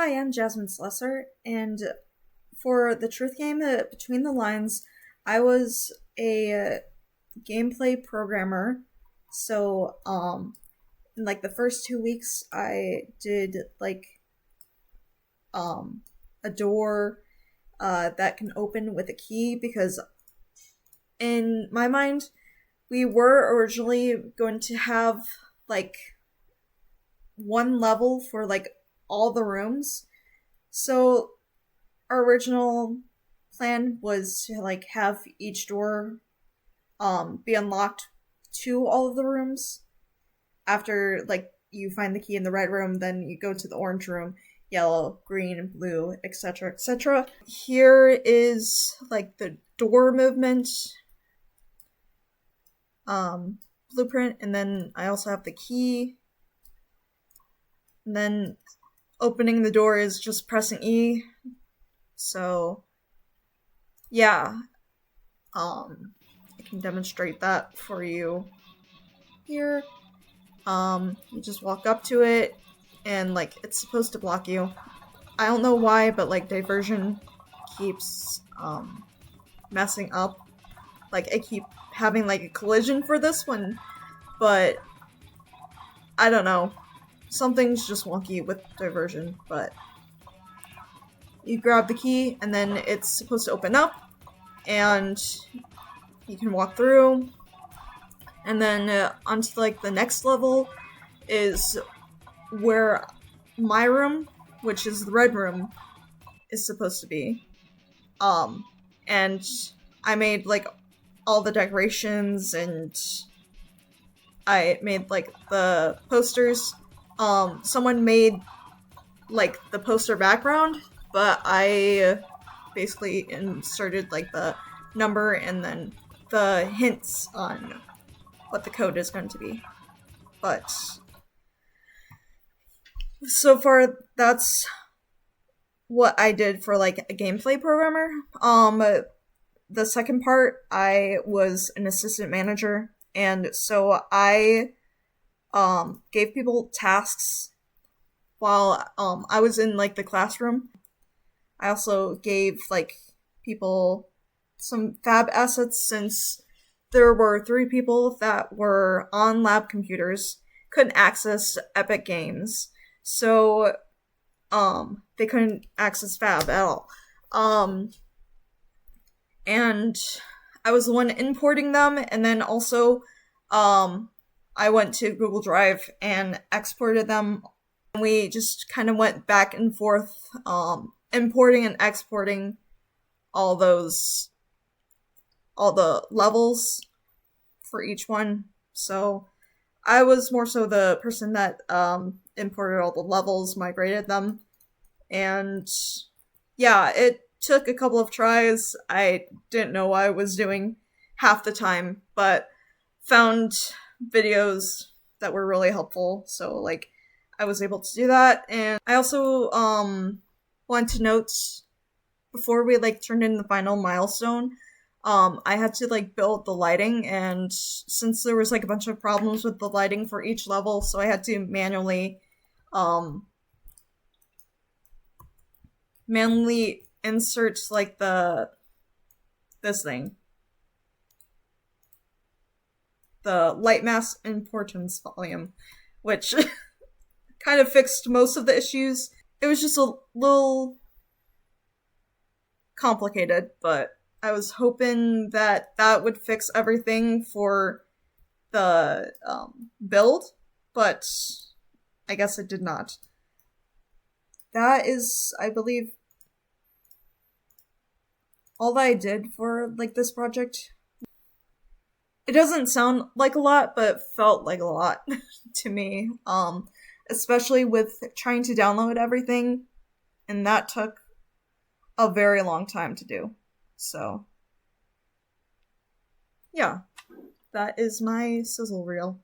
Hi, I'm Jasmine Slesser, and for the Truth Game Between the Lines, I was a gameplay programmer. So, in like the first 2 weeks, I did um, a door that can open with a key because in my mind, we were originally going to have like one level for like all the rooms. So our original plan was to like have each door be unlocked to all of the rooms. After like you find the key in the red room, then you go to the orange room, yellow, green, blue, etc., etc. Here is like the door movement blueprint, and then I also have the key. And then opening the door is just pressing E. So yeah, I can demonstrate that for you here. You just walk up to it, and like it's supposed to block you. I don't know why, but like diversion keeps messing up. Like I keep having like a collision for this one, but I don't know. Something's just wonky with diversion, but you grab the key and then it's supposed to open up and you can walk through. And then onto like the next level is where my room, which is the red room, is supposed to be. And I made like all the decorations and I made like the posters. Someone made like the poster background, but I basically inserted like the number and then the hints on what the code is going to be. But so far, that's what I did for like a gameplay programmer. The second part, I was an assistant manager, and so I gave people tasks while I was in like the classroom. I also gave like people some fab assets since there were 3 people that were on lab computers, couldn't access Epic Games, so they couldn't access fab at all. And I was the one importing them, and then also I went to Google Drive and exported them. We just kind of went back and forth importing and exporting all the levels for each one. So I was more so the person that imported all the levels, migrated them, and yeah, it took a couple of tries. I didn't know what I was doing half the time, but found videos that were really helpful. So like I was able to do that, and I also want to note before we like turned in the final milestone, I had to like build the lighting, and since there was like a bunch of problems with the lighting for each level, so I had to manually insert like this thing, the light mass importance volume, which kind of fixed most of the issues. It was just a little complicated, but I was hoping that that would fix everything for the build, but I guess it did not. That is, I believe, all that I did for like this project. It doesn't sound like a lot, but it felt like a lot to me. Especially with trying to download everything, and that took a very long time to do. So, yeah, that is my sizzle reel.